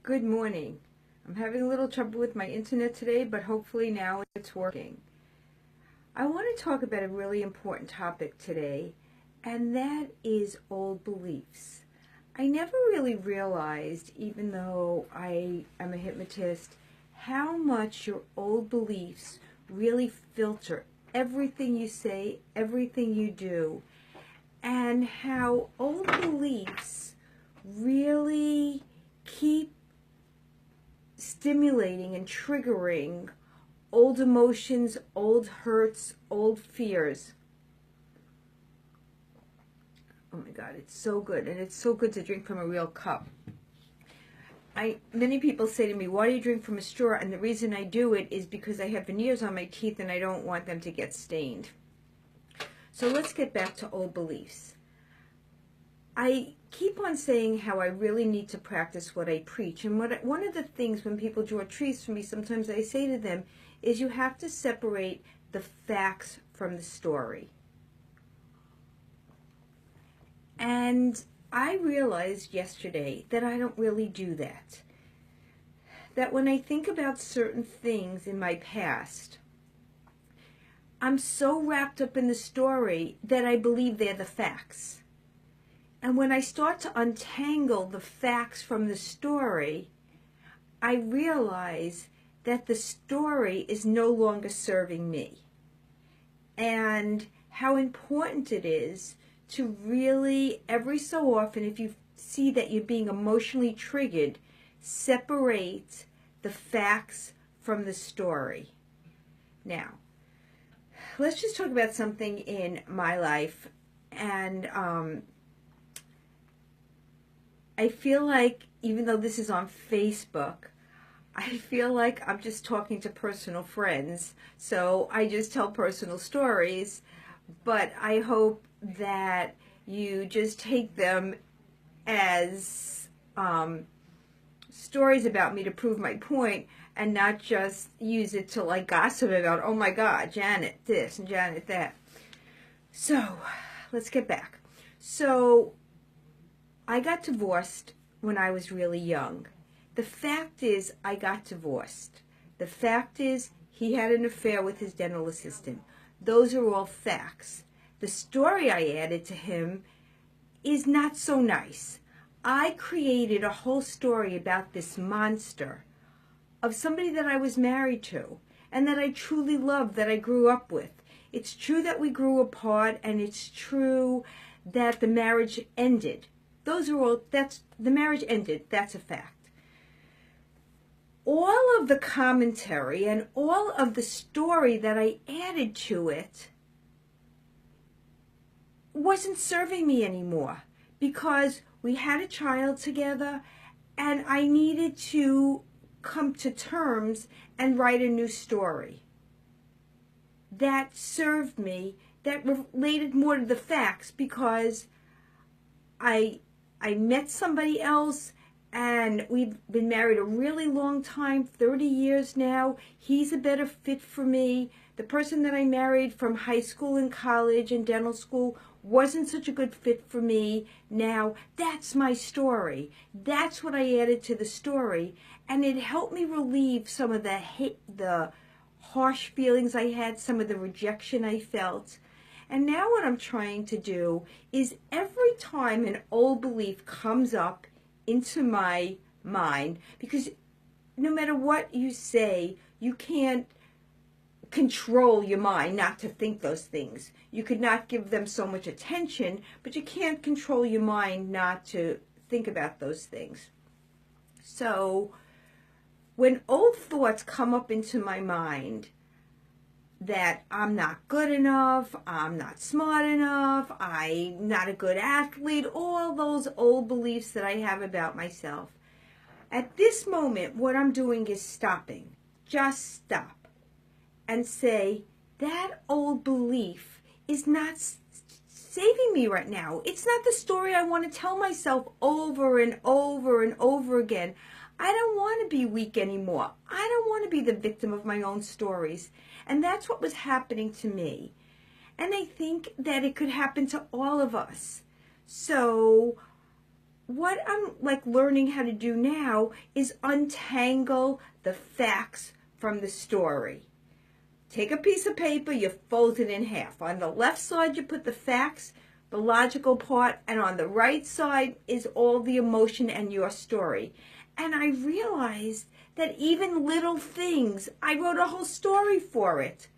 Good morning. I'm having a little trouble with my internet today, but hopefully now it's working. I want to talk about a really important topic today, and that is old beliefs. I never really realized, even though I am a hypnotist, how much your old beliefs really filter everything you say, everything you do, and how old beliefs really keep stimulating and triggering old emotions, old hurts, old fears. Oh my God, it's so good. And it's so good to drink from a real cup. Many people say to me, why do you drink from a straw? And the reason I do it is because I have veneers on my teeth and I don't want them to get stained. So let's get back to old beliefs. I keep on saying how I really need to practice what I preach. And one of the things when people draw trees for me, sometimes I say to them, is you have to separate the facts from the story. And I realized yesterday that I don't really do that. That when I think about certain things in my past, I'm so wrapped up in the story that I believe they're the facts. And when I start to untangle the facts from the story, I realize that the story is no longer serving me. And how important it is to really, every so often, if you see that you're being emotionally triggered, separate the facts from the story. Now, let's just talk about something in my life. And I feel like, even though this is on Facebook, I feel like I'm just talking to personal friends. So I just tell personal stories, but I hope that you just take them as stories about me to prove my point and not just use it to like gossip about, oh my God, Janet this and Janet that. So let's get back. So I got divorced when I was really young. The fact is, I got divorced. The fact is, he had an affair with his dental assistant. Those are all facts. The story I added to him is not so nice. I created a whole story about this monster of somebody that I was married to and that I truly loved, that I grew up with. It's true that we grew apart, and it's true that the marriage ended. The marriage ended, that's a fact. All of the commentary and all of the story that I added to it wasn't serving me anymore because we had a child together and I needed to come to terms and write a new story that served me, that related more to the facts, because I met somebody else and we've been married a really long time, 30 years now. He's a better fit for me. The person that I married from high school and college and dental school wasn't such a good fit for me. Now, that's my story. That's what I added to the story. And it helped me relieve some of the harsh feelings I had, some of the rejection I felt. And now what I'm trying to do is every time an old belief comes up into my mind, because no matter what you say, you can't control your mind not to think those things. You could not give them so much attention, but you can't control your mind not to think about those things. So when old thoughts come up into my mind, that I'm not good enough, I'm not smart enough, I'm not a good athlete, all those old beliefs that I have about myself. At this moment, what I'm doing is stopping. Just stop and say, that old belief is not saving me right now. It's not the story I want to tell myself over and over and over again. I don't want to be weak anymore. I don't want to be the victim of my own stories. And that's what was happening to me. And I think that it could happen to all of us. So what I'm like learning how to do now is untangle the facts from the story. Take a piece of paper, you fold it in half. On the left side, you put the facts, the logical part, and on the right side is all the emotion and your story. And I realized that even little things, I wrote a whole story for it.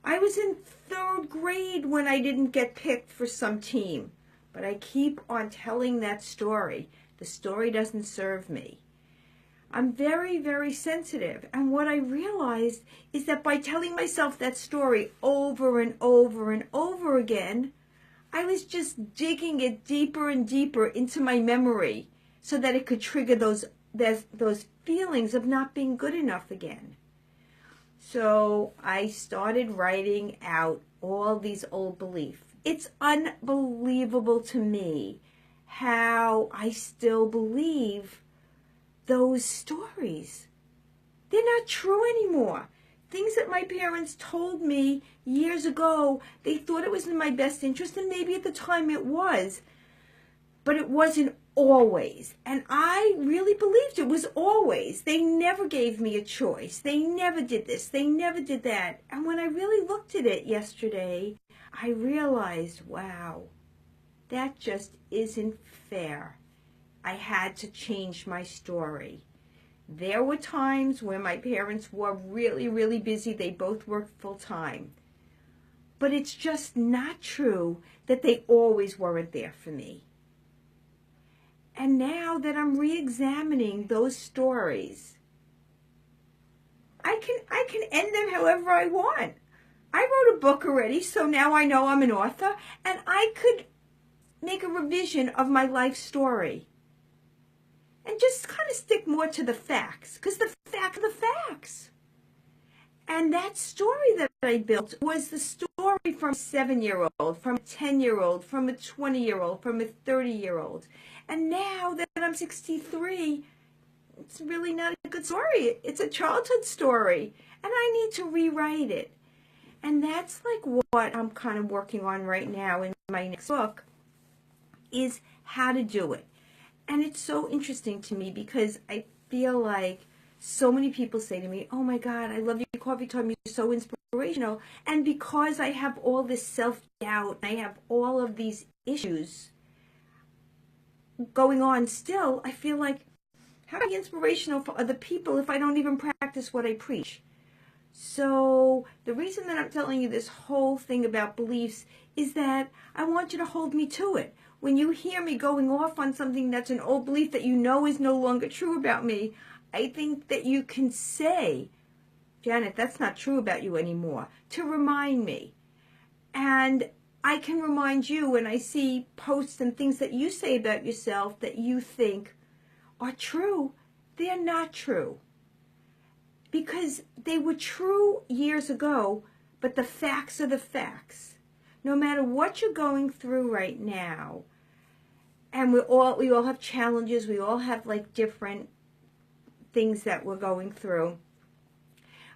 I was in 3rd grade when I didn't get picked for some team, but I keep on telling that story. The story doesn't serve me. I'm very, very sensitive. And what I realized is that by telling myself that story over and over and over again, I was just digging it deeper and deeper into my memory so that it could trigger those feelings of not being good enough again. So I started writing out all these old beliefs. It's unbelievable to me how I still believe those stories. They're not true anymore. Things that my parents told me years ago, they thought it was in my best interest, and maybe at the time it was, but it wasn't always. And I really believed it was always. They never gave me a choice. They never did this. They never did that. And when I really looked at it yesterday, I realized, wow, that just isn't fair. I had to change my story. There were times when my parents were really, really busy. They both worked full time. But it's just not true that they always weren't there for me. And now that I'm re-examining those stories, I can end them however I want. I wrote a book already, so now I know I'm an author, and I could make a revision of my life story and just kind of stick more to the facts, because the facts are the facts. And that story that I built was the story from a 7-year-old, from a 10-year-old, from a 20-year-old, from a 30-year-old. And now that I'm 63, it's really not a good story. It's a childhood story, and I need to rewrite it. And that's like what I'm kind of working on right now in my next book, is how to do it. And it's so interesting to me because I feel like so many people say to me, oh my God, I love your coffee time, you're so inspirational. And because I have all this self-doubt, I have all of these issues going on still, I feel like, how can I be inspirational for other people if I don't even practice what I preach? So the reason that I'm telling you this whole thing about beliefs is that I want you to hold me to it. When you hear me going off on something that's an old belief that you know is no longer true about me, I think that you can say, Janet, that's not true about you anymore, to remind me. And I can remind you when I see posts and things that you say about yourself that you think are true. They're not true. Because they were true years ago, but the facts are the facts. No matter what you're going through right now, and we all have challenges, we all have like different things that we're going through.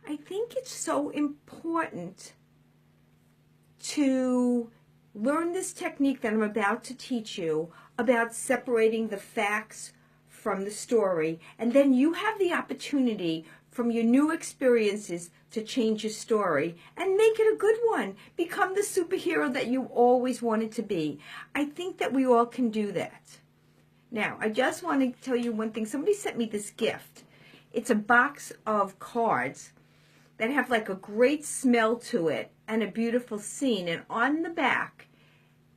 I think it's so important to learn this technique that I'm about to teach you about separating the facts from the story, and then you have the opportunity from your new experiences to change your story and make it a good one. Become the superhero that you always wanted to be. I think that we all can do that. Now, I just want to tell you one thing. Somebody sent me this gift. It's a box of cards that have like a great smell to it and a beautiful scene. And on the back,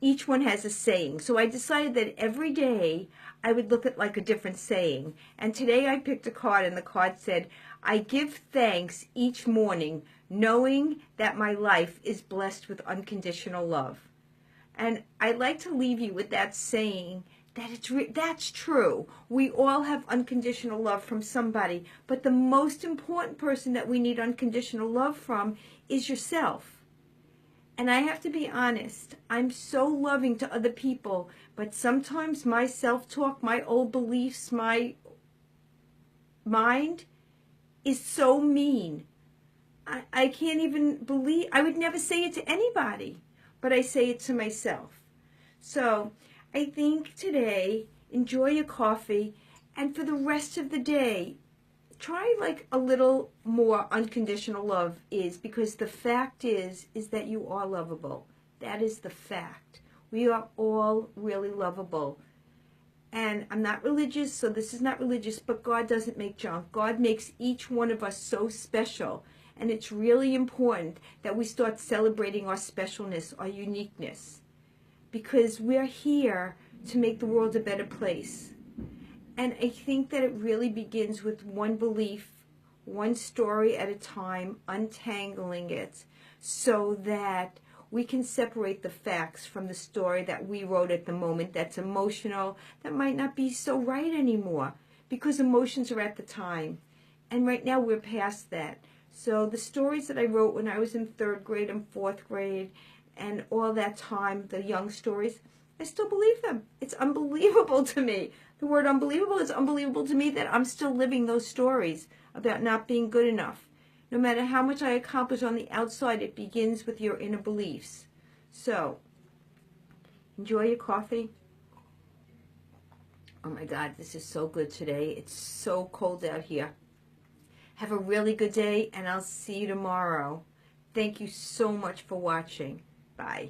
each one has a saying. So I decided that every day I would look at like a different saying. And today I picked a card, and the card said, I give thanks each morning knowing that my life is blessed with unconditional love. And I'd like to leave you with that saying, that that's true. We all have unconditional love from somebody, but the most important person that we need unconditional love from is yourself. And I have to be honest, I'm so loving to other people, but sometimes my self-talk, my old beliefs, my mind is so mean. I can't even believe, I would never say it to anybody, but I say it to myself. So I think today enjoy your coffee, and for the rest of the day, try like a little more unconditional love is, because the fact is that you are lovable. That is the fact. We are all really lovable. And I'm not religious, so this is not religious, but God doesn't make junk. God makes each one of us so special. And it's really important that we start celebrating our specialness, our uniqueness, because we're here to make the world a better place. And I think that it really begins with one belief, one story at a time, untangling it so that we can separate the facts from the story that we wrote at the moment that's emotional, that might not be so right anymore, because emotions are at the time. And right now we're past that. So the stories that I wrote when I was in 3rd grade and 4th grade and all that time, the young stories, I still believe them. It's unbelievable to me. The word unbelievable is unbelievable to me that I'm still living those stories about not being good enough. No matter how much I accomplish on the outside, it begins with your inner beliefs. So, enjoy your coffee. Oh my God, this is so good today. It's so cold out here. Have a really good day, and I'll see you tomorrow. Thank you so much for watching. Bye.